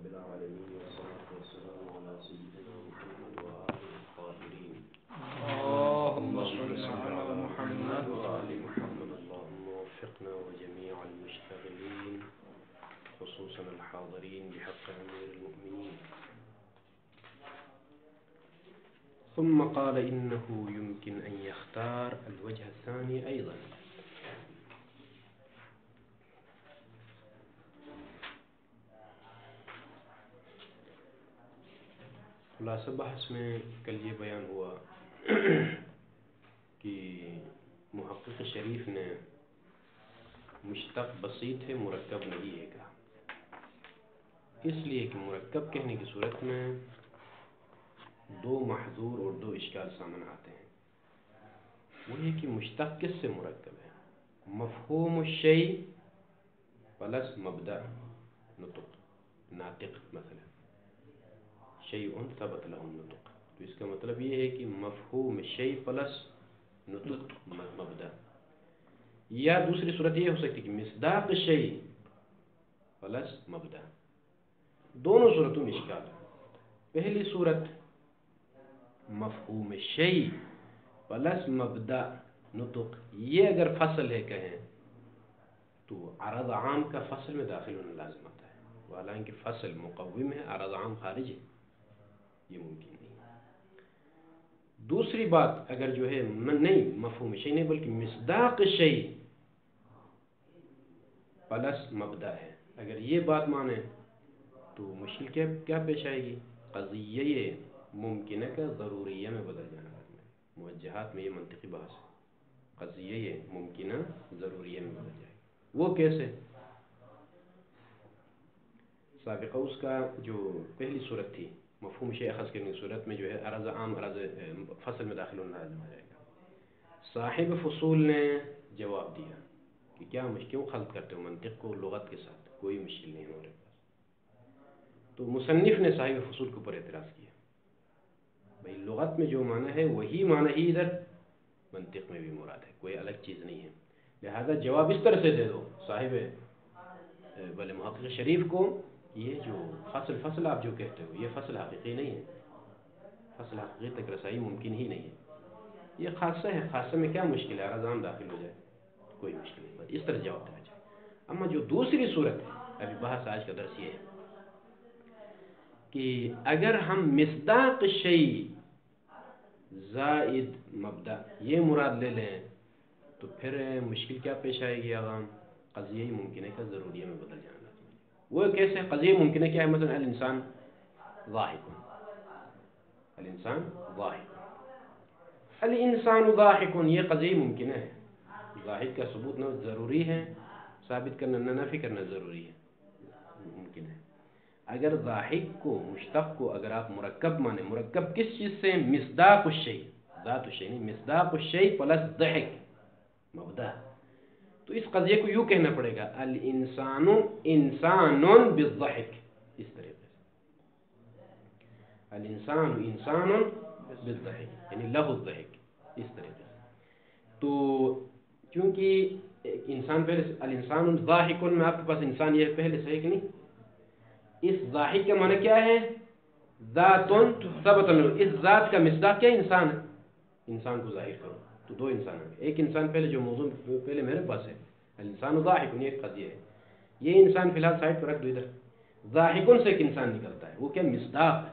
رب العالمين والصلاة والسلام على سيدنا محمد وآله الطاهرين اللهم صل على محمد وآل محمد. اللهم وفقنا وجميع المشتغلين خصوصا الحاضرين بحق أمير المؤمنين. ثم قال إنه يمكن أن يختار الوجه الثاني أيضا. خلاصہ بحث میں کل یہ بیان ہوا کہ محقق شریف نے مشتق بسیط ہے مرکب نہیں ہے کہا، اس لیے کہ مرکب کہنے کی صورت میں دو محظور اور دو اشکال سامنے آتے ہیں. وہ یہ کہ مشتق کس سے مرکب ہے؟ مفہوم الشیء پلس مبدأ نطق ناطق مثلا شیء ثبت له النطق، تو اس کا مطلب یہ ہے کہ مفہوم شیء پلس نطق مبدأ. یا دوسری صورت یہ ہو سکتی کہ مصداق شیء پلس مبدأ. دونوں صورتوں میں اشکال ہے. پہلی صورت مفہوم شیء پلس مبدأ نطق، یہ اگر فصل ہے کہیں تو عرض عام کا فصل میں داخل ہونا لازم آتا ہے، حالانکہ فصل مقوم ہے عرض عام خارج ہے، یہ ممکن نہیں. دوسری بات اگر جو ہے نہیں مفہوم شیء نہیں بلکہ مصداق شیء پلس مبدأ ہے، اگر یہ بات مانے تو مشکل کیا پیش آئے گی؟ قضیہ ممکنہ کا ضروریہ میں بدل جانا. موجہات میں یہ منطقی بحث ہے، قضیہ ممکنہ ضروریہ میں بدل جائے. وہ کیسے؟ سابقہ اس کا جو پہلی صورت تھی مفہوم شیء اخذ کرنے کی صورت میں جو ہے عرض عام عرض فصل میں داخل ہونا لازم ہو جائے گا. صاحب فصول نے جواب دیا کہ کیا کیوں خلط کرتے ہو منطق کو لغت کے ساتھ، کوئی مشکل نہیں ہمارے پاس. تو مصنف نے صاحب فصول کے اوپر اعتراض کیا، بھائی لغت میں جو معنی ہے وہی معنی ہی ادھر منطق میں بھی مراد ہے، کوئی الگ چیز نہیں ہے، لہذا جواب اس طرح سے دے دو صاحب بھلے محقق شریف کو، یہ جو فصل آپ جو کہتے ہو یہ فصل حقیقی نہیں ہے، فصل حقیقی تک رسائی ممکن ہی نہیں ہے، یہ خاصہ ہے، خاصہ میں کیا مشکل ہے، عرض عام داخل ہو جائے کوئی مشکل نہیں، بس اس طرح جواب دینا چاہیے. اما جو دوسری صورت ہے، ابھی بحث آج کا درس یہ ہے کہ اگر ہم مصداق شیء زائد مبدأ یہ مراد لے لیں تو پھر مشکل کیا پیش آئے گی عوام؟ قضیہ ممکنہ کا ضروریہ میں بدل جانا. وہ کیسے؟ قضیہ ممکنہ کیا ہے؟ مثلا الانسان ضاحک، الانسان ضاحک، الانسان ضاحک، یہ قضیہ ممکنہ ہے. ضاحک کا ثبوت نہ ضروری ہے، ثابت کرنا نہ نفی کرنا ضروری ہے، ممکن ہے. اگر ضاحک کو مشتق کو اگر آپ مرکب مانے، مرکب کس چیز سے؟ مصداق الشیء، ذات الشیء نہیں، مصداق الشیء پلس ضحک مبدأ. تو اس قضیے کو یوں کہنا پڑے گا الانسان انسان بالضحک، اس طریقے سے الانسان انسان بالضحک یعنی لہ الضحک، اس طریقے سے. تو چونکہ انسان پہلے الانسان ضاحک میں آپ کے پاس انسان یہ پہلے سے ہے کہ نہیں، اس ضاحک کا معنی کیا ہے؟ ذات ثبت له، اس ذات کا مصداق کیا انسان ہے، انسان کو ظاہر کرو تو دو انسان ہیں. ایک انسان پہلے جو موضوع پہلے میرے پاس ہے الانسان ضاحک، یہ ایک قضیہ ہے، یہ انسان فی الحال سائڈ پر رکھ دو ادھر. ضاحکن سے ایک انسان نکلتا ہے، وہ کیا مصداق ہے،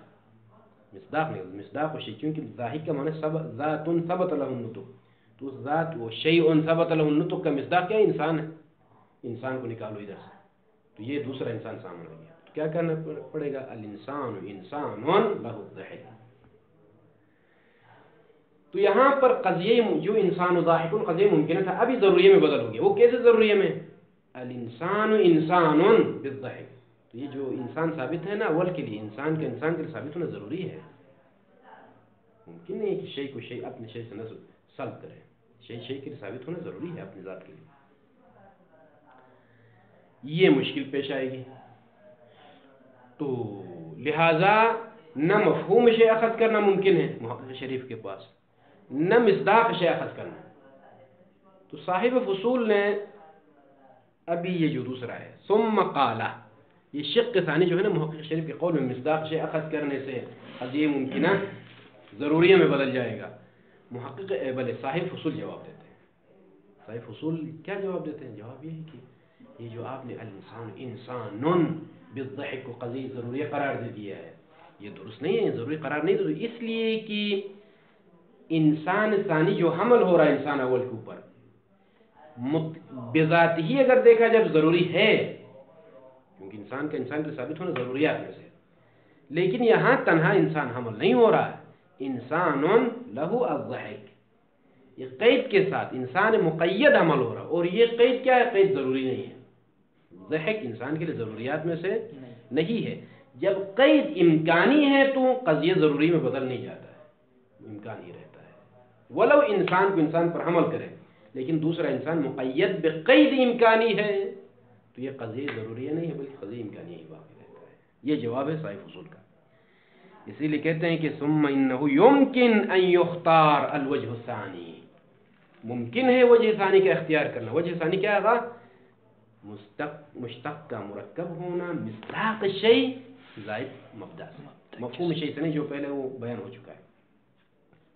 مصداق نہیں، مصداق شیء، کیونکہ ضاحک کا معنی ذات ثبت له النطق، تو اس ذات وہ شیء ثبت له النطق کا مصداق کیا انسان ہے، انسان کو نکالو ادھر سے، تو یہ دوسرا انسان سامنے آ گیا. تو کیا کرنا پڑے گا؟ الانسان انسان لہ الضحک. تو یہاں پر قضیہ جو انسان ضاحک قضیہ ممکنہ تھا ابھی ضروریہ میں بدل ہو گیا. وہ کیسے ضروریہ میں؟ الانسان انسان بالضحک. تو یہ جو انسان ثابت ہے نا اول کے لیے، انسان کے لیے ثابت ہونا ضروری ہے. ممکن نہیں کہ شیء کو شیء اپنے شیء سے نسب سلب کرے، شیء کے لیے ثابت ہونا ضروری ہے اپنی ذات کے لیے. یہ مشکل پیش آئے گی. تو لہذا نہ مفہوم شیء اخذ کرنا ممکن ہے محقق شریف کے پاس، نہ مصداق شیء اخذ کرنا. تو صاحب فصول نے ابھی یہ جو دوسرا ہے ثم قال، یہ شق ثانی جو ہے نا محقق شریف کے قول میں مصداق شے اخذ کرنے سے قضیہ ممکنہ ضروریہ میں بدل جائے گا. محقق بلے صاحب فصول جواب دیتے ہیں. صاحب فصول کیا جواب دیتے ہیں؟ جواب یہ ہے کہ یہ جو آپ نے الانسان انسان بالضحک کو قضیہ ضروریہ قرار دے دیا ہے، یہ درست نہیں ہے، ضروری قرار نہیں دے. اس لیے کہ انسان ثانی جو حمل ہو رہا ہے انسان اول کے اوپر بذات ہی اگر دیکھا جب ضروری ہے، کیونکہ انسان کے ثابت ہونا ضروریات میں سے، لیکن یہاں تنہا انسان حمل نہیں ہو رہا ہے. انسان لہو الضحک، یہ قید کے ساتھ انسان مقید عمل ہو رہا، اور یہ قید کیا ہے؟ قید ضروری نہیں ہے. ضحک انسان کے لیے ضروریات میں سے نہیں ہے. جب قید امکانی ہے تو قضیہ ضروری میں بدل نہیں جاتا ہے، امکان ہی رہتا ہے. ولو انسان کو انسان پر حمل کرے لیکن دوسرا انسان مقید بقید امکانی ہے تو یہ قضیہ ضروری نہیں ہے بلکہ قضیہ امکانی ہی باقی رہتا ہے. یہ جواب ہے صاحب فصول کا. اسی لیے کہتے ہیں کہ ثم انه يمكن ان يختار الوجه الثاني، ممکن ہے وجہ ثانی کا اختیار کرنا. وجہ ثانی کیا ہے؟ مشتق کا مرکب ہونا مصداق الشیء زائد مبدا سے، مفہوم شیء سے نہیں، جو پہلے وہ بیان ہو چکا ہے.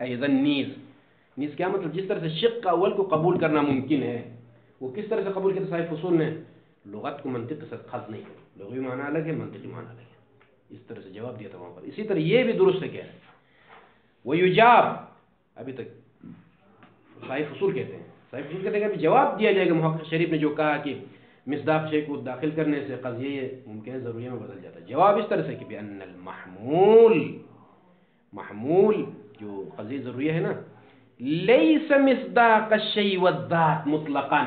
ایضا نیز کیا مطلب؟ جس طرح سے شق کا اول کو قبول کرنا ممکن ہے، وہ کس طرح سے قبول کیا صاحب فصول نے؟ لغت کو منطق کے ساتھ خلط نہیں ہے، لغوی معنی الگ ہے، منطقی معنی الگ ہے. اس طرح سے جواب دیا تھا وہاں پر. اسی طرح یہ بھی درست ہے. کیا ہے؟ وَيُجَابُ، ابھی تک صاحب فصول کہتے ہیں. صاحب فصول کہتے ہیں کہ ابھی جواب دیا جائے گا. محقق شریف نے جو کہا کہ مصداق شے کو داخل کرنے سے قضیہ ممکن ہے ضروریہ میں بدل جاتا ہے، جواب اس طرح سے کہ بأن محمول جو قضیہ ضروریہ ہے نا، لیس مصداق الشیء والذات مطلقا.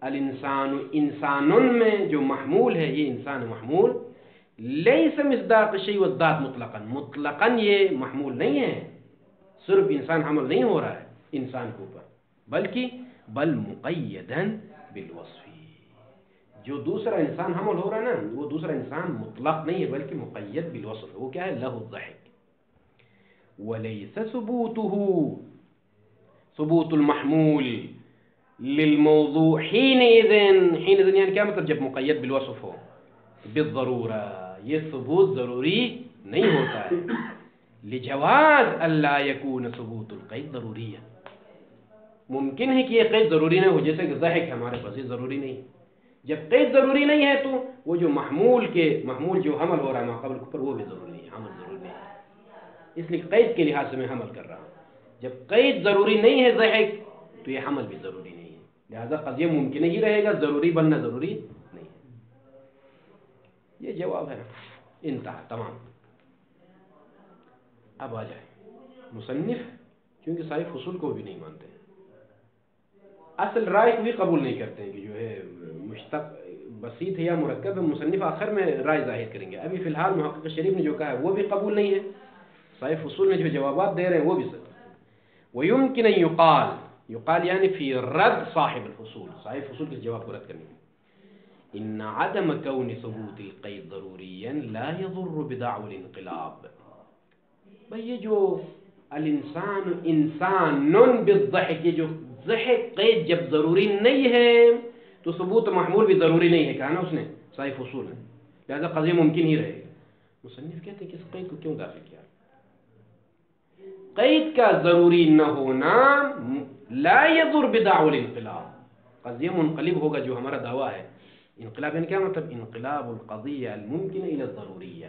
الانسان انسان میں جو محمول ہے، یہ انسان محمول، لیس مصداق الشیء والذات مطلقا یہ محمول نہیں ہے، صرف انسان حمل نہیں ہو رہا ہے انسان کے اوپر، بلکہ بل مقیدا بالوصف. جو دوسرا انسان حمل ہو رہا ہے نا، وہ دوسرا انسان مطلق نہیں ہے بلکہ مقید بالوصف. وہ کیا ہے؟ لہ الضحک. ولیس ثبوت المحمول للموضوع حینئذ یعنی کیا مطلب؟ جب مقید بالوصف ہو بالضرورہ، یہ ثبوت ضروری نہیں ہوتا ہے. لجواز الا یکون ثبوت القید ضروری ہے، ممکن ہے کہ یہ قید ضروری نہ ہو، جیسے کہ ضحک ہمارے پاس یہ ضروری نہیں ہے. جب قید ضروری نہیں ہے تو وہ جو محمول جو حمل ہو رہا ہے ماقبل کے اوپر، وہ بھی ضروری نہیں ہے، حمل ضروری نہیں ہے. اس لیے قید کے لحاظ سے میں حمل کر رہا ہوں. جب قید ضروری نہیں ہے ضحک تو یہ حمل بھی ضروری نہیں ہے، لہذا قضیہ ممکن ہی رہے گا، ضروری بننا ضروری نہیں ہے. یہ جواب ہے. انتہا، تمام. اب آ جائے مصنف، کیونکہ صاحب فصول کو بھی نہیں مانتے ہیں، اصل رائے کو بھی قبول نہیں کرتے ہیں کہ جو ہے مشتق بسیط ہے یا مرکب ہے. مصنف آخر میں رائے ظاہر کریں گے. ابھی فی الحال محقق شریف نے جو کہا ہے وہ بھی قبول نہیں ہے. صاحب فصول نے جو جوابات دے رہے ہیں وہ بھی سچ. وَيُمْكِنَ أَن يُقال یعنی فی رد صاحب الفصول، صاحب فصول کے جواب کو رد کرنے میں، ان عدم کون ثبوت القید ضروریا لا يضر بدعوى الانقلاب. بھئی یہ جو الانسان انسان بالضحک، یہ جو ضحک قید جب ضروری نہیں ہے تو ثبوت محمول بھی ضروری نہیں ہے، کہا نا اس نے صاحب فصول ہے، لہذا قضیہ ممکن ہی رہے گا. مصنف کہتے ہیں کہ اس قید کو کیوں داخل کیا؟ قید کا ضروری نہ ہونا لا يضر بدعوى الانقلاب، قضیہ منقلب ہوگا جو ہمارا دعویٰ ہے. انقلاب یعنی کیا مطلب؟ انقلاب القضیہ الممکن الى الضروریہ.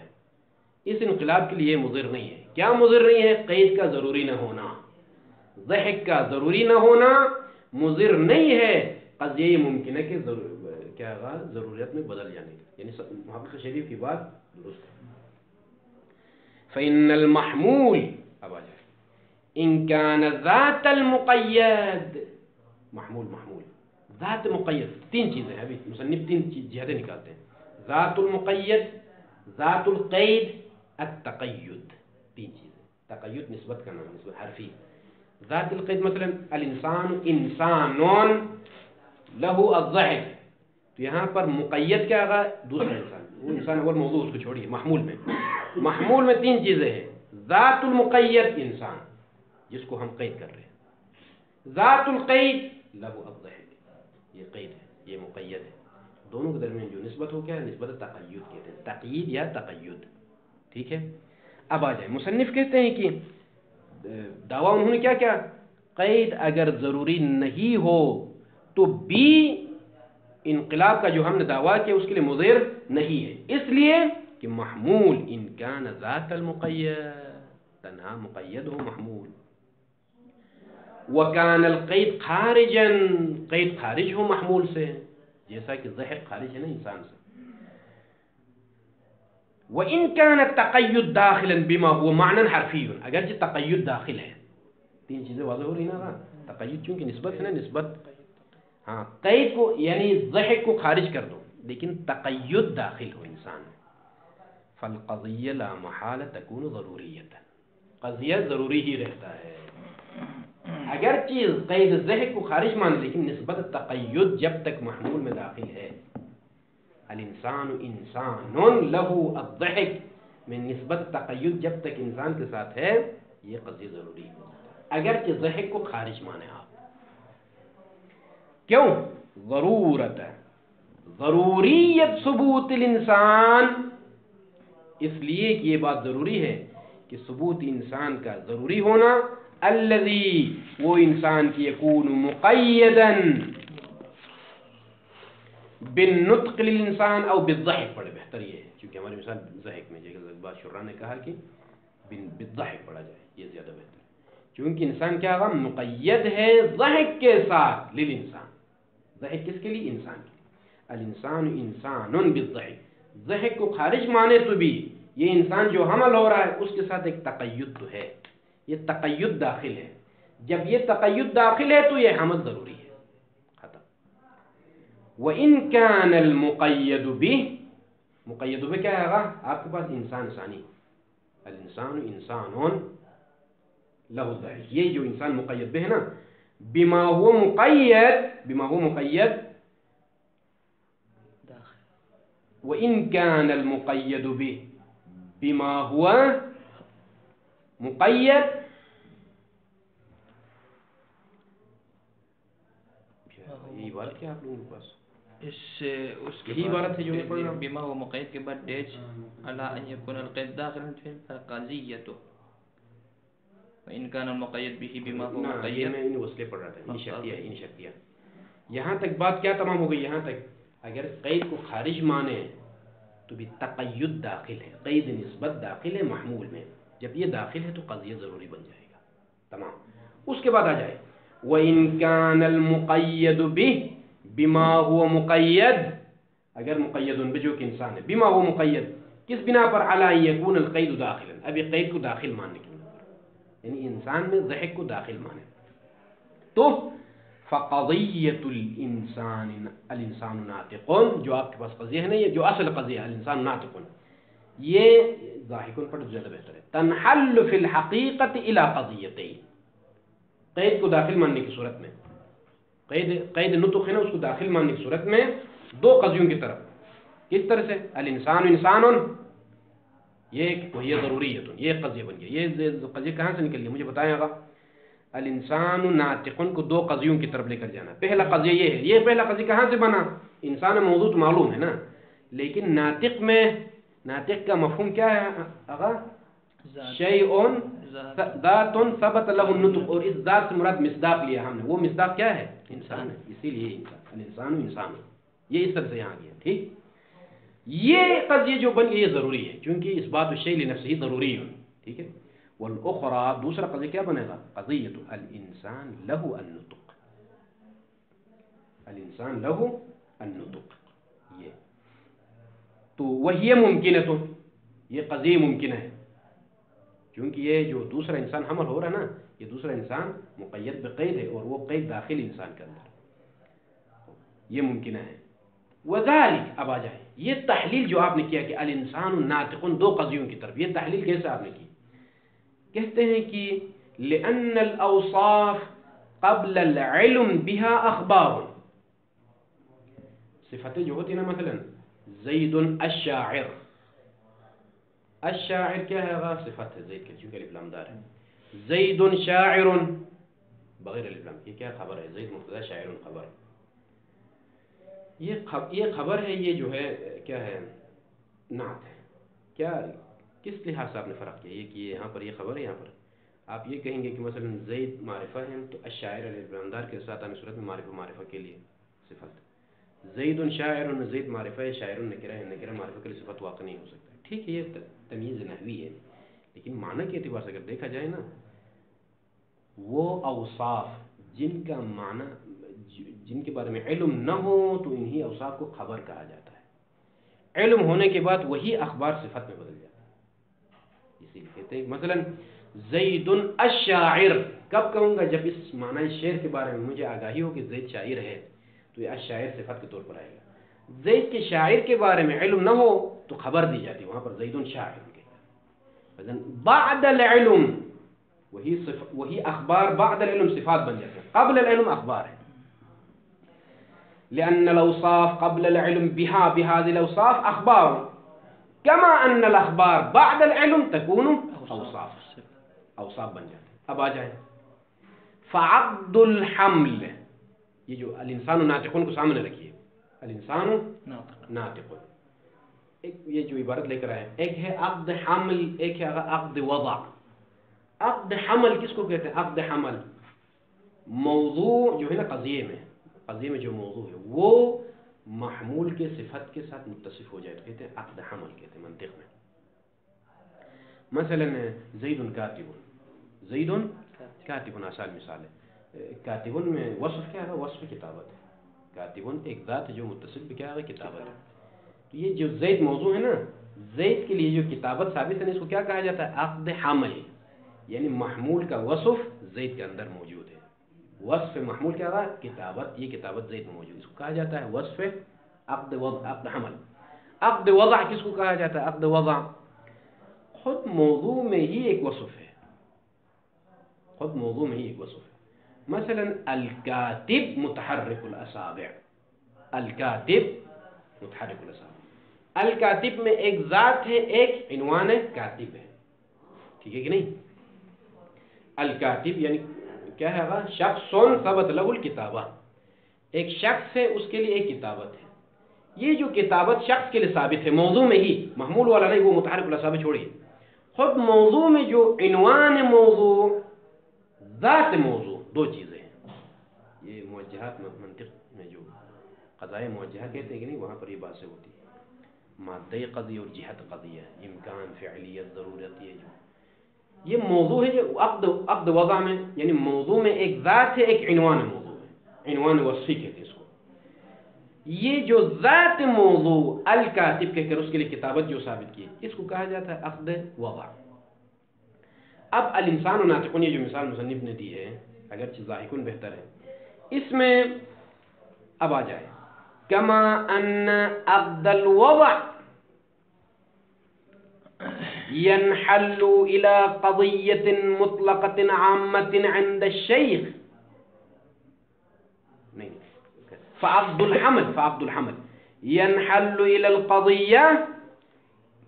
اس انقلاب کے لیے مضر نہیں ہے. کیا مضر نہیں ہے؟ قید کا ضروری نہ ہونا، ضحک کا ضروری نہ ہونا مضر نہیں ہے. قضیہ ممکن ہے کہ کیا ضرورت میں بدل جانے کا، یعنی محقق شریف کی بات درست ہے. فإن المحمول، اب آ جائے، ان كان ذات المقید، محمول ذات مقید. تین چیزیں ہیں، ابھی مصنف تین جہتیں نکالتے ہیں: ذات المقید، ذات القید، التقید. تین چیزیں. تقید نسبت کا نام، نسبت حرفی. ذات القید مثلا الانسان انسان لہو الضحک، تو یہاں پر مقید کیا آگا؟ دوسرا انسان. وہ انسان اور موضوع اس کو چھوڑیے. محمول میں تین چیزیں ہیں: ذات المقید انسان جس کو ہم قید کر رہے ہیں، ذات القید لہو الضحک یہ قید ہے، یہ مقید ہے. دونوں کے درمیان جو نسبت ہو کیا ہے نسبت تقید کہتے ہیں، تقید یا تقید. ٹھیک ہے. اب آ جائیں مصنف کہتے ہیں کہ دعویٰ انہوں نے کیا کیا قید اگر ضروری نہیں ہو تو بھی انقلاب کا جو ہم نے دعویٰ کیا اس کے لیے مضر نہیں ہے، اس لیے کہ محمول ان کان ذات المقید، تنہا مقید ہو محمول. وکان القید خارجا، قید خارج ہو محمول سے، جیسا کہ ضحک خارج ہے نا انسان سے. وَإِن كَانَ التَّقَيُّدْ دَاخِلًا بِمَا هُوَ مَعْنًى حَرْفِيٌّ، اگر یہ تقید داخل ہے، تین چیزیں واضح ہو رہی نا. تقید چونکہ نسبت ہے نا، نسبت ہاں قید کو یعنی ضحک کو خارج کر دو لیکن تقید داخل ہو انسان، فالقضیہ لا محالہ تکون ضروریتا، قضیہ ضروری ہی رہتا ہے. اگر چیز قید ضحک کو خارج مان لیکن نسبت تقید جب تک محمول میں داخل ہے، الانسان انسان لہو الضحک میں نسبت تقید جب تک انسان کے ساتھ ہے یہ قضیہ ضروری ہے اگرچہ ضحک کو خارج مانے آپ. کیوں؟ ضرورت ضروریت ثبوت الانسان، اس لیے کہ یہ بات ضروری ہے کہ ثبوت انسان کا ضروری ہونا، الذی وہ انسان کی یکون مقیدا بالنطق للانسان او بالضحک، پڑھے بہتر یہ ہے کیونکہ ہماری مثال ضحک میں جیسے بات شرح نے کہا کہ بالضحک پڑھا جائے یہ زیادہ بہتر ہے، کیونکہ انسان کیا ہوگا مقید ہے ضحک کے ساتھ، للانسان ضحک کس کے لیے انسان کے لیے. الانسان انسان بالضحک، ضحک کو خارج مانے تو بھی یہ انسان جو حمل ہو رہا ہے اس کے ساتھ ایک تقید تو ہے، یہ تقید داخل ہے. جب یہ تقید داخل ہے تو یہ حمل ضروری ہے. ختم. وَإِن كَانَ الْمُقَيَّدُ بِهِ، مقید بہ کیا ہے آپ کے پاس انسان ثانی، الانسان انسان لہو ضحک، یہ جو انسان مقید بہ ہے نا، بما هو مقید، بما هو مقید وَإِن كَانَ الْمُقَيَّدُ بِهِ بما هو مقید، یہ عبارت کیا آپ لوگوں کے پاس اس سے اس کی یہی عبارت ہے جو میں پڑھ رہا ہوں. بما هو مقید کے بعد ڈیش علی ان یکون القید داخلا فی القضیۃ، وان کان المقید به بما هو مقید. یہ میں ان وصلے پڑھ رہا تھا، ان شرطیہ ہے، ان شرطیہ. یہاں تک بات کیا تمام ہو گئی. یہاں تک اگر قید کو خارج مانے تو بھی تقید داخل ہے، قید نسبت داخل ہے محمول میں، جب یہ داخل ہے تو قضیہ ضروری بن جائے گا. تمام. اس کے بعد آ جائے وَإِن كَانَ الْمُقَيَّدُ بِهِ بِمَا هُوَ مُقَيَّد، اگر مقید بجو کہ انسان ہے، بما هو مقید کس بنا پر، علی ان یکون القید داخلا، ابھی قید کو داخل ماننے کے بنا پر، یعنی انسان میں ضحک کو داخل مانے تو فقضیۃ الانسان، الانسان ناطق، جو آپ کے پاس قضیہ ہے نا، یہ جو اصل قضیہ ہے الانسان ناطق، یہ ضاحکن پر زیادہ بہتر ہے. تنحل فی الحقیقت الی قضیتین، قید کو داخل ماننے کی صورت میں، قید نطق ہے نا، اس کو داخل ماننے کی صورت میں دو قضیوں کی طرف. کس طرح سے؟ الانسان انسان، یہ وہی ضروری ہے، تو یہ قضیہ بن گیا. یہ قضیہ کہاں سے نکل گیا مجھے بتائیں گا. الانسان ناطقن کو دو قضیوں کی طرف لے کر جانا. پہلا قضیہ یہ ہے، یہ پہلا قضیہ کہاں سے بنا؟ انسان موضوع تو معلوم ہے نا، لیکن ناطق میں، ناطق کا مفہوم کیا ہے آغا؟ شیء ذات ثبت له النطق، اور اس ذات سے مراد مصداق لیا ہم نے، وہ مصداق کیا ہے؟ انسان ہے. اسی لیے انسان، الانسان انسان، یہ اس طرح سے یہاں گیا. ٹھیک. یہ قضیہ جو بن گیا یہ ضروری ہے کیونکہ اس بات الشیء لنفسه ضروری ہے. ٹھیک ہے. والاخرى دوسرا قضیہ کیا بنے گا؟ قضیۃ الانسان له النطق، الانسان له النطق. یہ تو وہی ممکنہ، تو یہ قضیہ ممکنہ ہے کیونکہ یہ جو دوسرا انسان حمل ہو رہا ہے نا، یہ دوسرا انسان مقید بقید ہے اور وہ قید داخل انسان کے اندر، یہ ممکنہ ہے. وذالک، اب آ جائیں یہ تحلیل جو آپ نے کیا کہ الانسان ناطق دو قضیوں کی طرف، یہ تحلیل کیسے آپ نے کی؟ کہتے ہیں کہ لأن الاوصاف قبل العلم بها اخبار، صفتیں جو ہوتی ہیں نا، مثلا زید الشاعر، الشاعر کیا ہے؟ صفت ہے زید کے، چونکہ الف لام دار ہے. زید شاعر بغیر الف لام، یہ کیا خبر ہے؟ زید مبتدا، شاعر خبر. یہ خبر ہے، یہ جو ہے کیا ہے، نعت ہے. کیا کس لحاظ سے آپ نے فرق کیا یہ کہ یہاں پر یہ خبر ہے، یہاں پر آپ یہ کہیں گے کہ مثلا زید معرفہ ہے تو الشاعر البراندار کے ساتھ آنے صورت میں معرفہ کے لیے صفت. زید شاعر، زید معرفہ ہے، شاعر نکرہ ہے، نکرہ معرفہ کے لیے صفت واقع نہیں ہو سکتا. ٹھیک ہے، یہ تمیز نحوی ہے، لیکن معنی کے اعتبار سے اگر دیکھا جائے نا، وہ اوصاف جن کا معنی جن کے بارے میں علم نہ ہو تو انہی اوصاف کو خبر کہا جاتا ہے. علم ہونے کے بعد وہی اخبار صفت میں بدل جاتا ہے. اسی لیے کہتے ہیں مثلا زید الشاعر کب کہوں گا؟ جب اس معنی شعر کے بارے میں مجھے آگاہی ہو کہ زید شاعر ہے تو یہ الشاعر صفت کے طور پر آئے گا. زید کے شاعر کے بارے میں علم نہ ہو تو خبر دی جاتی ہے، وہاں پر زید شاعر کے بعد العلم وہی اخبار بعد العلم صفات بن جاتے ہیں، قبل العلم اخبار ہے. لأن الأوصاف قبل العلم بهذه الأوصاف أخبار، كما أن الأخبار بعد العلم تكون أوصاف بن جاتے ہیں. اب آ جائیں فعقد الحمل، یہ جو الانسان ناطقن کو سامنے رکھیے، الانسان ناطقن، ایک یہ جو عبارت لے کر آئے، ایک ہے عقد حمل، ایک ہے عقد وضع. عقد حمل کس کو کہتے ہیں؟ عقد حمل موضوع جو ہے نا قضیے میں جو موضوع ہے وہ محمول کے صفت کے ساتھ متصف ہو جائے تو کہتے ہیں عقد حمل، کہتے ہیں منطق میں. مثلا زید کاتب آسان مثال ہے. کاتب میں وصف کیا ہے؟ وصف کتابت ہے. کاتب ایک ذات جو متصف بھی کیا ہے؟ کتابت ہے. تو یہ جو زید موضوع ہے نا، زید کے لیے جو کتابت ثابت ہے اس کو کیا کہا جاتا ہے؟ عقد حمل، یعنی محمول کا وصف زید کے اندر موجود ہے. وصف محمول کیا رہا؟ کتابت، یہ کتابت زید میں موجود، اس کو کہا جاتا ہے وصف عقد وضع، عقد حمل. عقد وضع کس کو کہا جاتا ہے؟ عقد وضع خود موضوع میں ہی ایک وصف ہے، خود موضوع میں ہی ایک وصف ہے. مثلا الکاتب متحرک الاصابع، الکاتب متحرک الاصابع. الکاتب میں ایک ذات ہے، ایک عنوان ہے، کاتب ہے. ٹھیک ہے کہ نہیں؟ الکاتب یعنی کیا ہے؟ شخص ثبت له الکتابہ، ایک شخص ہے اس کے لیے ایک کتابت ہے. یہ جو کتابت شخص کے لیے ثابت ہے موضوع میں ہی، محمول والا نہیں، وہ متحرک الاصابع چھوڑیے. خود موضوع میں جو عنوان موضوع، ذات موضوع، دو چیزیں ہیں. یہ موجہات منطق میں جو قضائے موجہہ کہتے ہیں کہ نہیں، وہاں پر یہ باتیں ہوتی ہے. مادہ قضیہ اور جہت قضیہ، امکان، فعلیت، ضرورت، یہ موضوع ہے جو عقد وضع میں، یعنی موضوع میں ایک ذات ہے، ایک عنوان موضوع ہے، عنوان وصفی کہتے ہیں اس کو. یہ جو ذات موضوع الکاتب کہہ کر اس کے لیے کتابت جو ثابت کی، اس کو کہا جاتا ہے عقد وضع. اب الانسان ناطقن، یہ جو مثال مصنف نے دی ہے، اگرچہ ضاحکن بہتر ہے، اس میں اب آ جائے کما ان عقد الوضع ينحل إلى قضية مطلقة عامة عند الشيخ. فعقد الحمل ينحل إلى القضية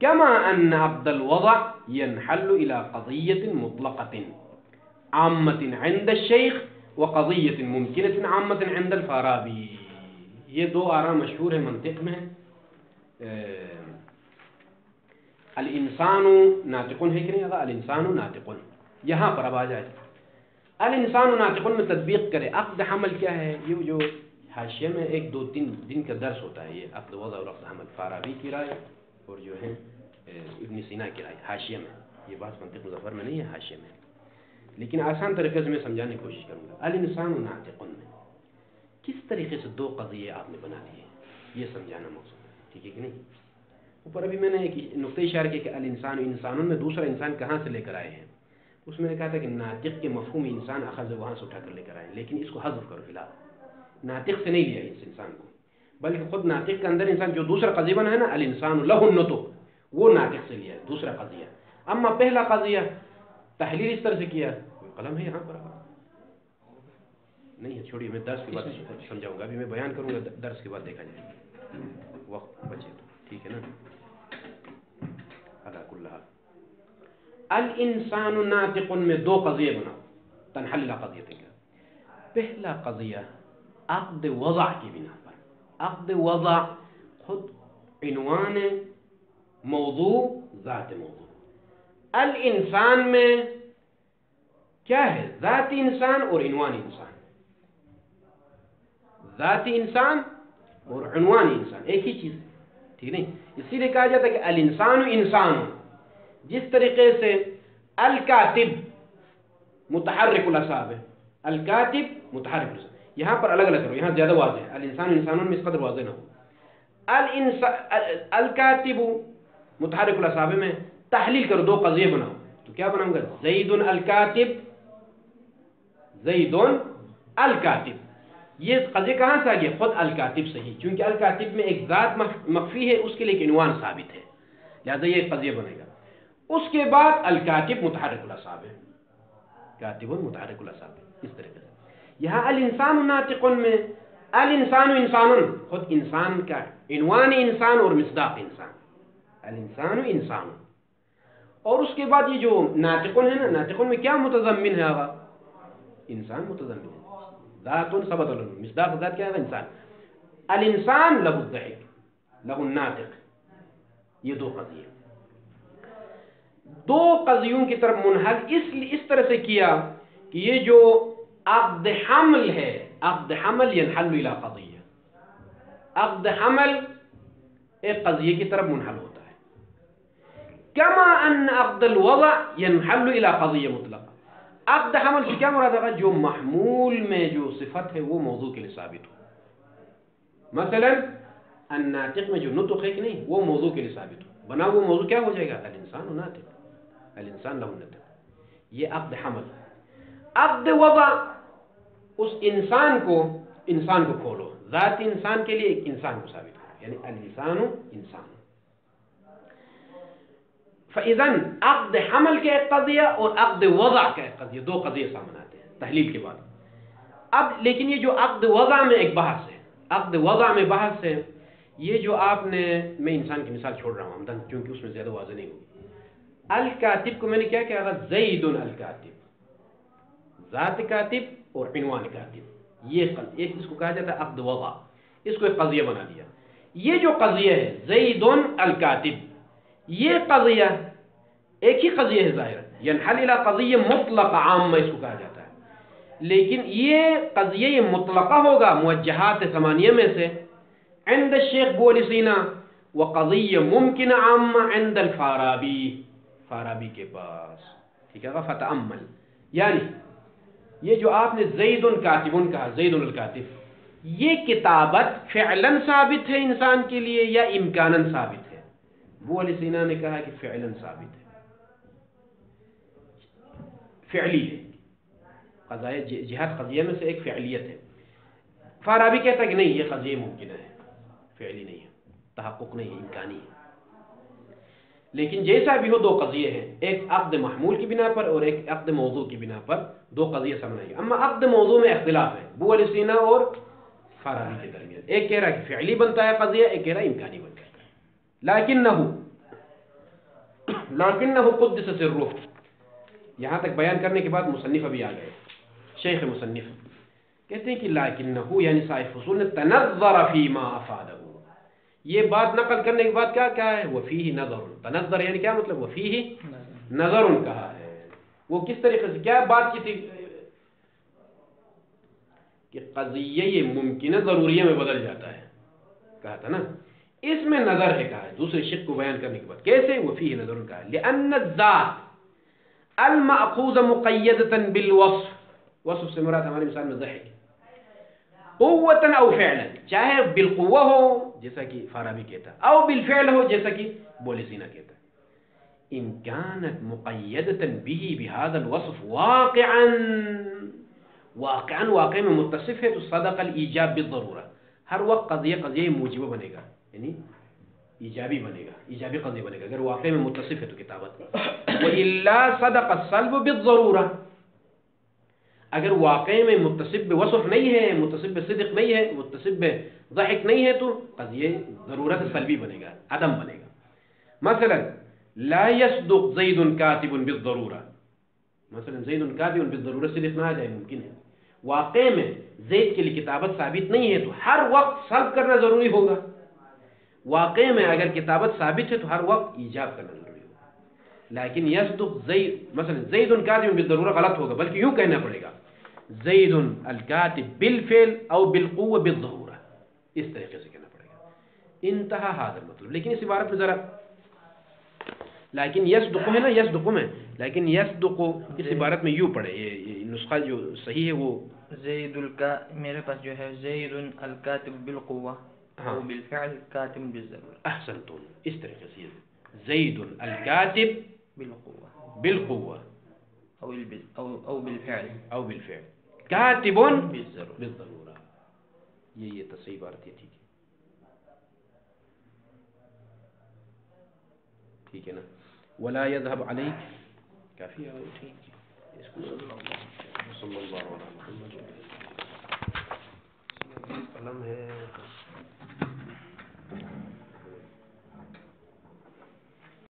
كما أن عقد الوضع ينحل إلى قضية مطلقة عامة عند الشيخ وقضية ممكنة عامة عند الفارابي. یہ دو آراء مشہور ہیں منطق میں. الانسان ناطقن ہے کہ نہیں؟ الانسان ناطقن. یہاں پر اب آ جائے الانسان ناطقن میں تطبیق کرے. عقد حمل کیا ہے؟ یہ جو حاشیہ میں ایک دو تین دن کا درس ہوتا ہے، یہ عقد وضع اور عقد حمل، فارابی کی رائے اور جو ہے ابن سینا کی رائے حاشیہ میں. یہ بات منطق مظفر میں نہیں ہے، حاشیہ میں. لیکن آسان طریقے سے میں سمجھانے کی کوشش کروں گا. الانسان ناطقن میں کس طریقے سے دو قضیے آپ نے بنا لیے، یہ سمجھانا مقصود ہے. ٹھیک ہے کہ نہیں؟ اوپر ابھی میں نے ایک نقطہ اشارہ کیا کہ الانسان، انسانوں میں دوسرا انسان کہاں سے لے کر آئے ہیں. اس میں نے کہا تھا کہ ناطق کے مفہوم انسان اخذ وہاں سے اٹھا کر لے کر آئے، لیکن اس کو حذف کرو. فی الحال ناطق سے نہیں لیا اس انسان کو، بلکہ خود ناطق کے اندر انسان جو دوسرا قضیہ بنا ہے نا، الانسان لہ النطق، وہ ناطق سے لیا ہے دوسرا قضیہ. اما پہلا قضیہ تحلیل اس طرح سے کیا. قلم ہے یہاں پر؟ نہیں ہے، چھوڑیے، میں درس کے بعد سمجھاؤں گا. ابھی میں بیان کروں گا، درس کے بعد دیکھا جائے گا، وقت بچے تو. ٹھیک ہے نا؟ علی کل حال الانسان ناطق میں دو قضیے بناؤ، تنحل قضیتیں کا. پہلا قضیہ عقد وضع کی بنا پر. عقد وضع خود عنوان موضوع ذات موضوع. الانسان میں کیا ہے؟ ذاتی انسان اور عنوانی انسان. ذاتی انسان اور عنوانی انسان ایک ہی چیز ہے، ٹھیک نہیں؟ اسی لیے کہا جاتا ہے کہ الانسان انسان. جس طریقے سے الکاتب متحرک الاصحاب ہے، الکاتب متحرک الاصحاب، یہاں پر الگ الگ کرو، یہاں زیادہ واضح ہے. الانسان انسان میں اس قدر واضح نہ ہو. الکاتب متحرک الاصحاب میں تحلیل کرو، دو قضیے بناؤ، تو کیا بناؤں گا؟ زید الکاتب، زید الکاتب. یہ قضیہ کہاں سے آ گیا؟ خود الکاتب سے ہی، کیونکہ الکاتب میں ایک ذات مخفی ہے، اس کے لیے ایک عنوان ثابت ہے، لہذا یہ قضیہ بنے گا. اس کے بعد الکاتب متحرک الاصحاب ہے، کاتب متحرک الاصحاب ہے. اس طریقے سے یہاں الانسان ناطق میں الانسان انسان، خود انسان کا عنوان انسان اور مصداق انسان، الانسان انسان. اور اس کے بعد یہ جو ناطقن ہے نا، ناطقن میں کیا متضمن ہے؟ آغا انسان متضمن ہے، ذات ثبت له، مصداق ذات کیا ہے؟ انسان. الانسان له الضحك له الناطق. یہ دو قضیے، دو قضیوں کی طرف منحل اس طرح سے کیا کہ یہ جو عقد حمل ہے، عقد حمل ينحل الى قضیہ، عقد حمل ایک قضیے کی طرف منحل ہوتا ہے. کما ان عقد الوضع ينحل الى قضیہ مطلقہ. عقد حمل سے کیا مراد ہے؟ جو محمول میں جو صفت ہے وہ موضوع کے لیے ثابت ہو. مثلا الناطق میں جو نطق ہے کہ نہیں، وہ موضوع کے لیے ثابت ہو، بنا وہ موضوع کیا ہو جائے گا؟ الانسان ناطق، الانسان له نطق. یہ عقد حمل. عقد وضع اس انسان کو کھولو، ذات انسان کے لیے ایک انسان کو ثابت کرو، یعنی الانسان انسان. فاذا عقد حمل کا ایک قضیہ اور عقد وضع کا ایک قضیہ، دو قضیے سامنے آتے ہیں تحلیل کے بعد. اب لیکن یہ جو عقد وضع میں ایک بحث ہے، عقد وضع میں بحث ہے، یہ جو آپ نے، میں انسان کی مثال چھوڑ رہا ہوں عمدن کیونکہ اس میں زیادہ واضح نہیں ہوگی. الکاتب کو میں نے کیا کہا؟ زید الکاتب، ذات کاتب اور عنوان کاتب. یہ ایک اس کو کہا جاتا ہے عقد وضع، اس کو ایک قضیہ بنا دیا. یہ جو قضیہ ہے زید الکاتب، یہ قضیہ ایک ہی قضیہ ہے ظاہر، ينحل الى قضیہ مطلق عامہ اس کو کہا جاتا ہے. لیکن یہ قضیہ یہ مطلقہ ہوگا موجہات ثمانیہ میں سے عند الشیخ ابو علی سینا، وقضیہ ممکن عامہ عند الفارابی، فارابی کے پاس. ٹھیک ہے، فتأمل. یعنی یہ جو آپ نے زید کاتب کہا، زید الکاتب، یہ کتابت فعلاً ثابت ہے انسان کے لیے یا امکاناً ثابت ہے؟ ابو علی سینا نے کہا کہ فعلاً ثابت ہے، فعلی ہے. قضاء جہاد قضیہ میں سے ایک فعلیت ہے. فارابی کہتا ہے کہ نہیں، یہ قضیہ ممکن ہے، فعلی نہیں ہے، تحقق نہیں ہے، امکانی ہے. لیکن جیسا بھی ہو دو قضیے ہیں، ایک عقد محمول کی بنا پر اور ایک عقد موضوع کی بنا پر، دو قضیے سامنے آئے. اما عقد موضوع میں اختلاف ہے ابو علی سینا اور فارابی کے درمیان. ایک کہہ رہا ہے کہ فعلی بنتا ہے قضیہ، ایک کہہ رہا ہے امکانی بنتا ہے. لکنہ قدس سرہ. یہاں تک بیان کرنے کے بعد مصنف ابھی آ گئے، شیخ مصنف کہتے ہیں کہ لکنہ یعنی صاحب فصول نے تنظر فیما افادہ، یہ بات نقل کرنے کے بعد کیا کہا ہے؟ وفیہ نظر. تنظر یعنی کیا مطلب؟ وفیہ نظر کہا ہے. وہ کس طریقے سے کیا بات کی تھی کہ قضیہ یہ ممکنہ ضروریہ میں بدل جاتا ہے، کہا تھا نا، اس میں نظر ہے کہا ہے. دوسرے شق کو بیان کرنے کے بعد کیسے؟ وفیہ نظر کہا ہے. لأن الذات المأخوذ مقیدتا بالوصف، وصف سے مراد ہماری مثال میں ضحک، قوتا او فعلا، چاہے بالقوہ ہو جیسا کہ فارابی کہتا، او بالفعل ہو جیسا کہ بولی سینا کہتا. ان كانت مقیدتا به بهذا الوصف واقعا واقع میں متصف ہے تو صدق الایجاب بالضرورہ. ہر وقت قضیہ موجبہ بنے گا، یعنی ایجابی بنے گا، ایجابی قضیہ بنے گا اگر واقع میں متصف ہے تو کتابت. وإلا صدق السلب بالضرورہ، اگر واقع میں متصف بوصف نہیں ہے، متصف بصدق نہیں ہے، متصف بضحک نہیں ہے تو قضیہ ضرورت سلبی بنے گا، عدم بنے گا. مثلا لا يصدق زید کاتب بالضرورہ، مثلا زید کاتب بالضرورہ صدق نہ آ جائے ممکن ہے. واقع میں زید کے لیے کتابت ثابت نہیں ہے تو ہر وقت سلب کرنا ضروری ہوگا. واقع میں اگر کتابت ثابت ہے تو ہر وقت ایجاب کرنا ضروری ہوگا. لیکن یصدق زید مثلا زید کاتب بالضرورہ غلط ہوگا، بلکہ یوں کہنا پڑے گا زید الکاتب بالفعل او بالقوہ بالظہورہ، اس طریقے سے کہنا پڑے گا. انتہا حاضر مطلب. لیکن اس عبارت میں ذرا لیکن یصدق ہے نا، یصدق میں، لیکن یصدق اس عبارت میں یوں پڑھے، یہ نسخہ جو صحیح ہے وہ زید میرے پاس جو ہے زید الکاتب بالقوہ او بالفعل کاتب بالضرورہ. احسنتم، اس طریقے سے زید الکاتب بالقوہ بالقوہ او بالفعل کاتب بالضرورہ. بالضرورہ. یہ تصحیح عبارت ہے. ٹھیک ہے نا. ولا يذهب عليك کافی ہے. ٹھیک ہے، اس کو صلی اللہ علیہ وسلم قلم ہے.